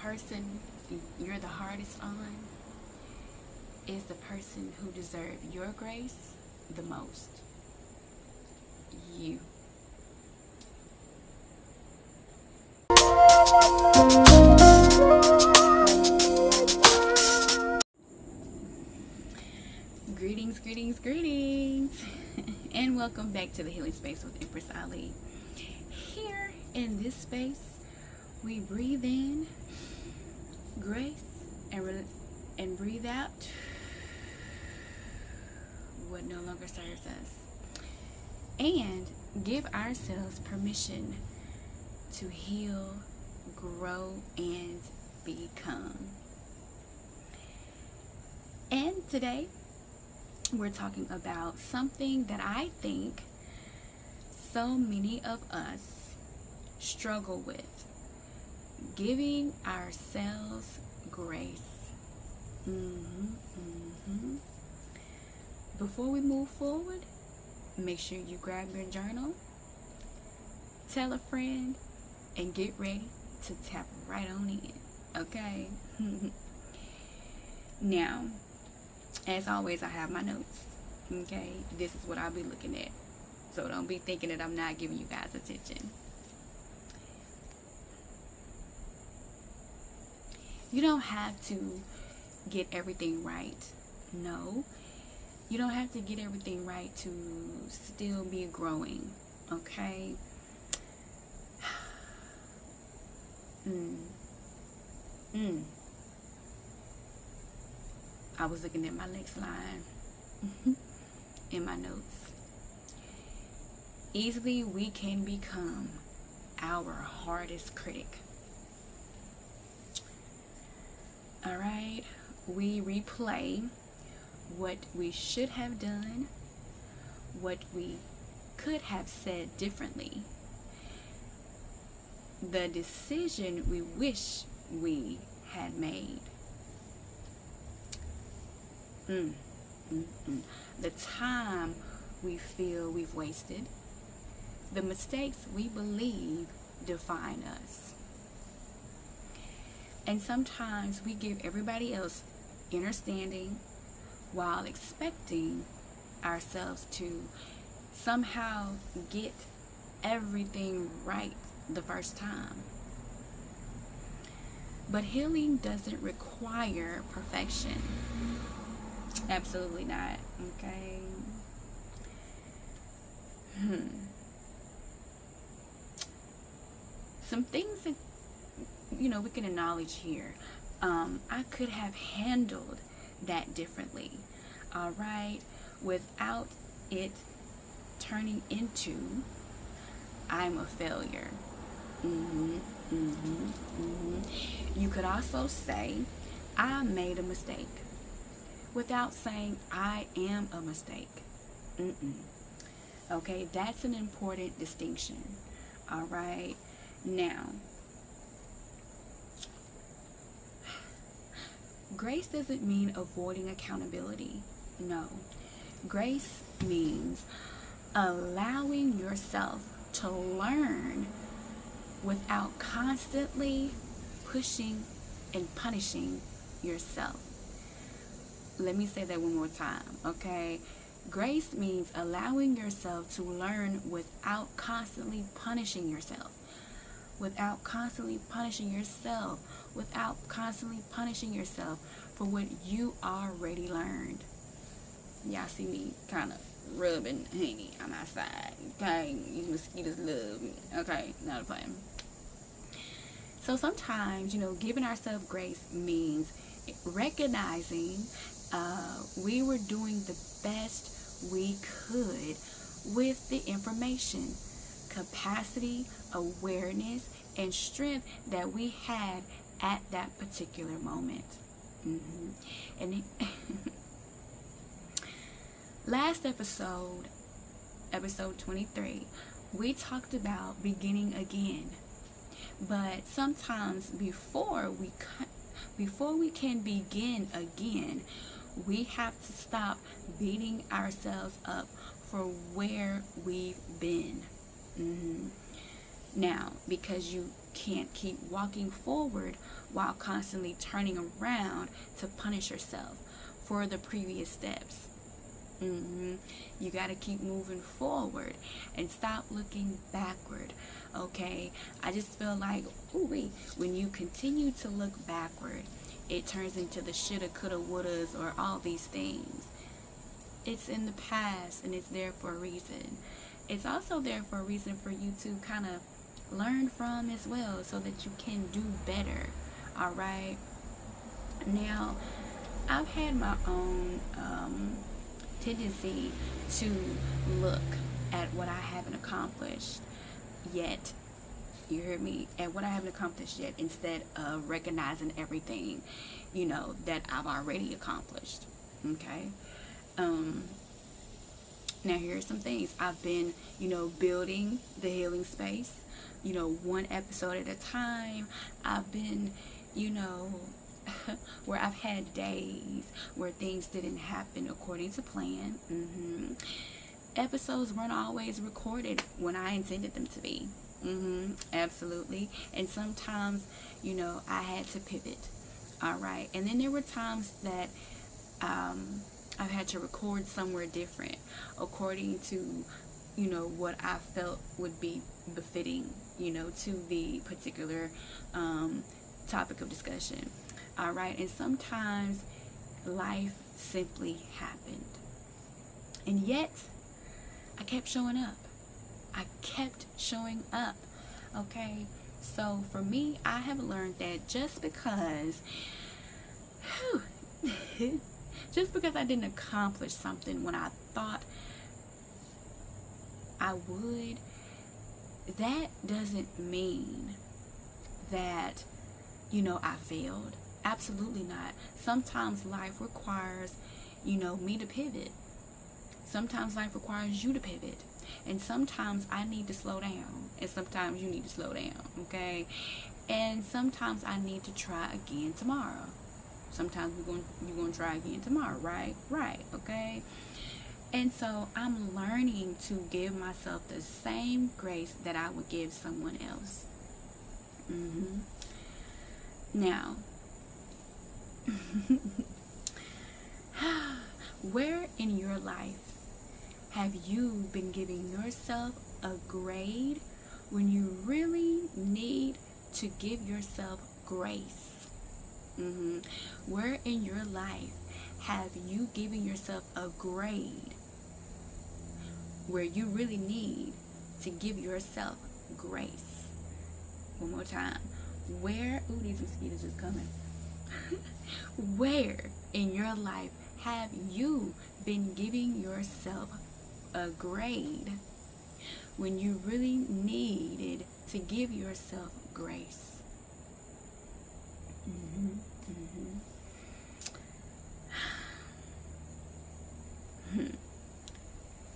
person you're the hardest on is the person who deserves your grace the most. You. Greetings, and welcome back to the Healing Space with Empress Ali. Here in this space, we breathe in grace and breathe out what no longer serves us, and give ourselves permission to heal, grow, and become. And today, we're talking about something that I think so many of us struggle with: giving ourselves grace. Before we move forward, make sure you grab your journal, tell a friend, and get ready to tap right on in, okay? Now, as always, I have my notes, okay? This is what I'll be looking at, so don't be thinking that I'm not giving you guys attention. You don't have to get everything right. No, you don't have to get everything right to still be growing, okay? I was looking at my next line in my notes. Easily we can become our hardest critic. All right, we replay what we should have done, what we could have said differently, the decision we wish we had made. The time we feel we've wasted, the mistakes we believe define us. And sometimes we give everybody else understanding while expecting ourselves to somehow get everything right the first time. But healing doesn't require perfection. Absolutely not, okay? Some things that, we can acknowledge here. I could have handled that differently, all right? Without it turning into, I'm a failure. You could also say, I made a mistake, without saying I am a mistake. Okay, that's an important distinction. All right, now, grace doesn't mean avoiding accountability. No, grace means allowing yourself to learn without constantly pushing and punishing yourself. Let me say that one more time, okay? Grace means allowing yourself to learn without constantly punishing yourself. Without constantly punishing yourself. Without constantly punishing yourself for what you already learned. Y'all see me kind of rubbing honey on my side, okay? These mosquitoes love me, okay? Not a plan. So sometimes, giving ourselves grace means recognizing we were doing the best we could with the information, capacity, awareness, and strength that we had at that particular moment. And last episode 23, we talked about beginning again. But sometimes before we can begin again, we have to stop beating ourselves up for where we've been. Now, because you can't keep walking forward while constantly turning around to punish yourself for the previous steps. You got to keep moving forward and stop looking backward. Okay, I just feel like, when you continue to look backward, it turns into the shoulda, coulda, wouldas, or all these things. It's in the past, and it's there for a reason. It's also there for a reason for you to kind of learn from as well, so that you can do better. All right. Now, I've had my own tendency to look at what I haven't accomplished yet. You heard me? At what I haven't accomplished yet, instead of recognizing everything, that I've already accomplished. Okay. Now here are some things. I've been, building the healing space, one episode at a time. I've been, where I've had days where things didn't happen according to plan. Episodes weren't always recorded when I intended them to be. Absolutely. And sometimes, I had to pivot. All right. And then there were times that I've had to record somewhere different according to, what I felt would be befitting, to the particular topic of discussion. All right. And sometimes life simply happened. And yet, I kept showing up. Okay. So for me, I have learned that just because I didn't accomplish something when I thought I would, that doesn't mean that, I failed. Absolutely not. Sometimes life requires, me to pivot. Sometimes life requires you to pivot. And sometimes I need to slow down. And sometimes you need to slow down. Okay? And sometimes I need to try again tomorrow. Sometimes you're going to try again tomorrow, right? Right, okay? And so I'm learning to give myself the same grace that I would give someone else. Now, where in your life have you been giving yourself a grade when you really need to give yourself grace? Where in your life have you given yourself a grade where you really need to give yourself grace? One more time. Where, these mosquitoes just coming. Where in your life have you been giving yourself a grade when you really needed to give yourself grace?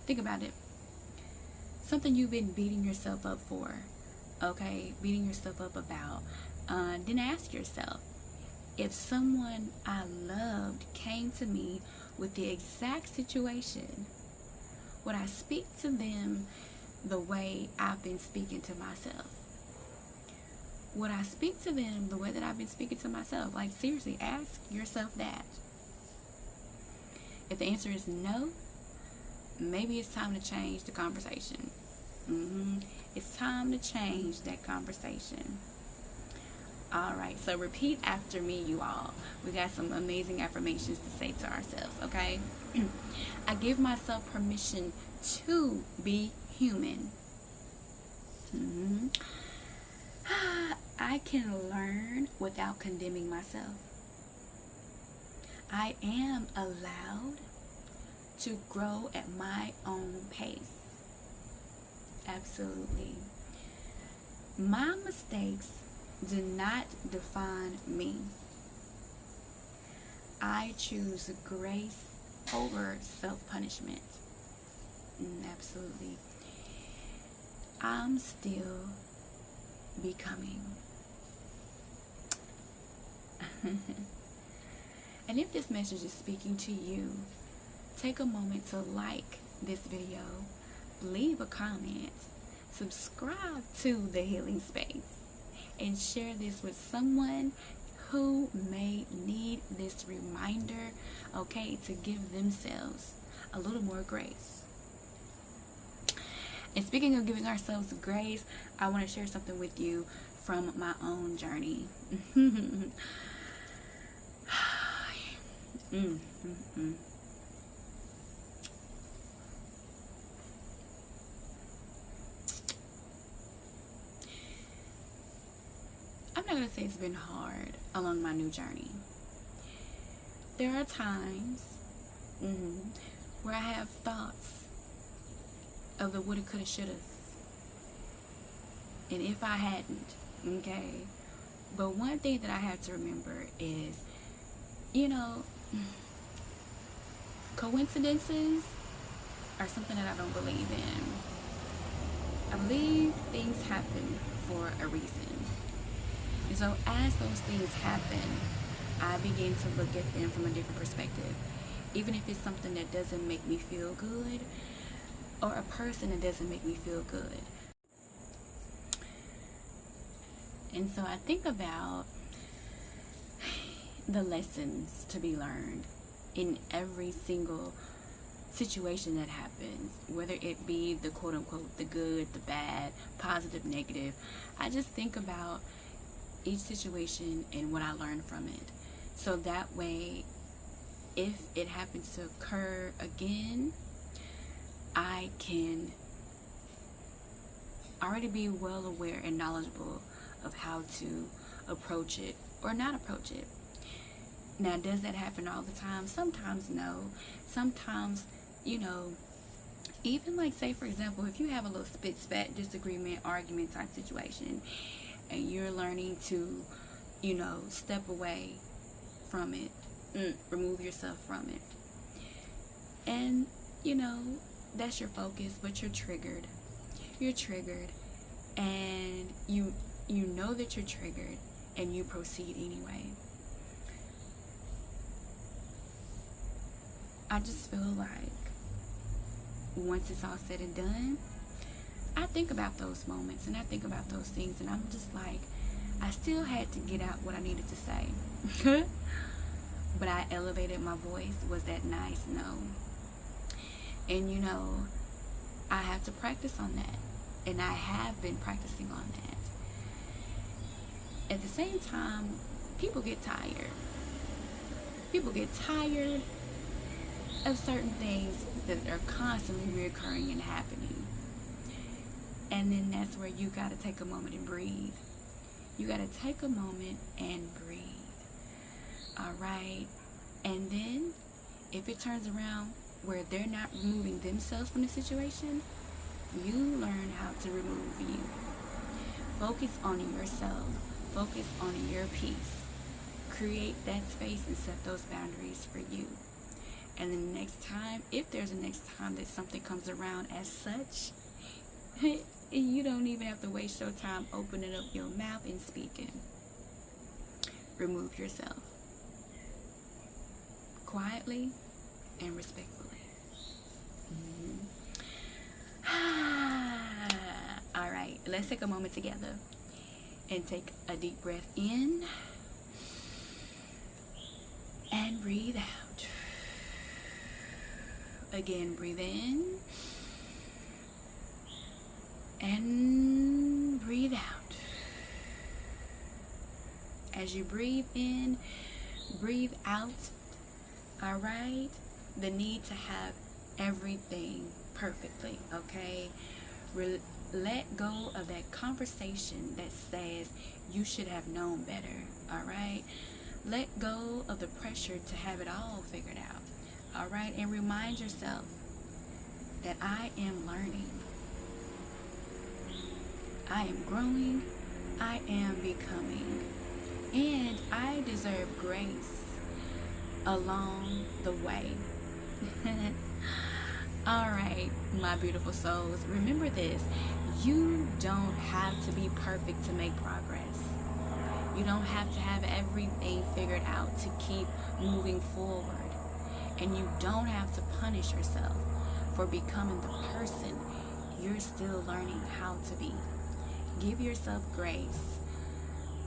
Think about it. Something you've been beating yourself up for, okay? Beating yourself up about. Then ask yourself, if someone I loved came to me with the exact situation, would I speak to them the way I've been speaking to myself? Would I speak to them the way that I've been speaking to myself? Like, seriously, ask yourself that. If the answer is no, maybe it's time to change the conversation. It's time to change that conversation. All right, so repeat after me, you all. We got some amazing affirmations to say to ourselves, okay? I give myself permission to be human. I can learn without condemning myself. I am allowed to grow at my own pace. Absolutely. My mistakes do not define me. I choose grace over self-punishment. Absolutely. I'm still becoming. And if this message is speaking to you, take a moment to like this video, leave a comment, subscribe to The Healing Space, and share this with someone who may need this reminder, okay, to give themselves a little more grace. And speaking of giving ourselves grace, I want to share something with you from my own journey. I'm not going to say it's been hard along my new journey. There are times where I have thoughts of the woulda, coulda, shoulda. And if I hadn't, okay? But one thing that I have to remember is, coincidences are something that I don't believe in. I believe things happen for a reason. And so as those things happen, I begin to look at them from a different perspective. Even if it's something that doesn't make me feel good, or a person that doesn't make me feel good. And so I think about the lessons to be learned in every single situation that happens, whether it be the quote unquote, the good, the bad, positive, negative. I just think about each situation and what I learned from it. So that way, if it happens to occur again, I can already be well aware and knowledgeable of how to approach it or not approach it. Now, does that happen all the time? Sometimes no. Sometimes, even like, say for example, if you have a little spit spat disagreement, argument type situation, and you're learning to, step away from it, remove yourself from it. And, that's your focus, but you're triggered. You're triggered, and you know that you're triggered, and you proceed anyway. I just feel like once it's all said and done, I think about those moments and I think about those things, and I'm just like, I still had to get out what I needed to say. But I elevated my voice. Was that nice? No. And I have to practice on that. And I have been practicing on that. At the same time, people get tired. People get tired of certain things that are constantly reoccurring and happening. And then that's where you got to take a moment and breathe. You got to take a moment and breathe. All right? And then, if it turns around where they're not removing themselves from the situation, you learn how to remove you. Focus on yourself. Focus on your peace. Create that space and set those boundaries for you. And then the next time, if there's a next time that something comes around as such, you don't even have to waste your time opening up your mouth and speaking. Remove yourself. Quietly and respectfully. All right, let's take a moment together and take a deep breath in and breathe out. Again, breathe in and breathe out. As you breathe in, breathe out. All right, the need to have everything perfectly, okay? Let go of that conversation that says you should have known better, all right? Let go of the pressure to have it all figured out, all right? And remind yourself that I am learning. I am growing. I am becoming. And I deserve grace along the way. All right, my beautiful souls, remember this: you don't have to be perfect to make progress. You don't have to have everything figured out to keep moving forward. And you don't have to punish yourself for becoming the person you're still learning how to be. Give yourself grace.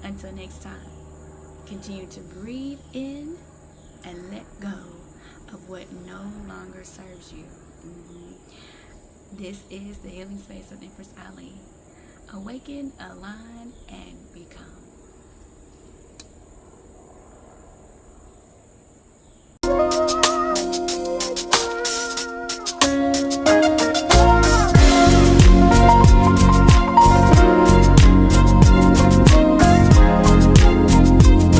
Until next time, continue to breathe in and let go of what no longer serves you. This is the Healing Space with Empress Ali. Awaken, align, and become.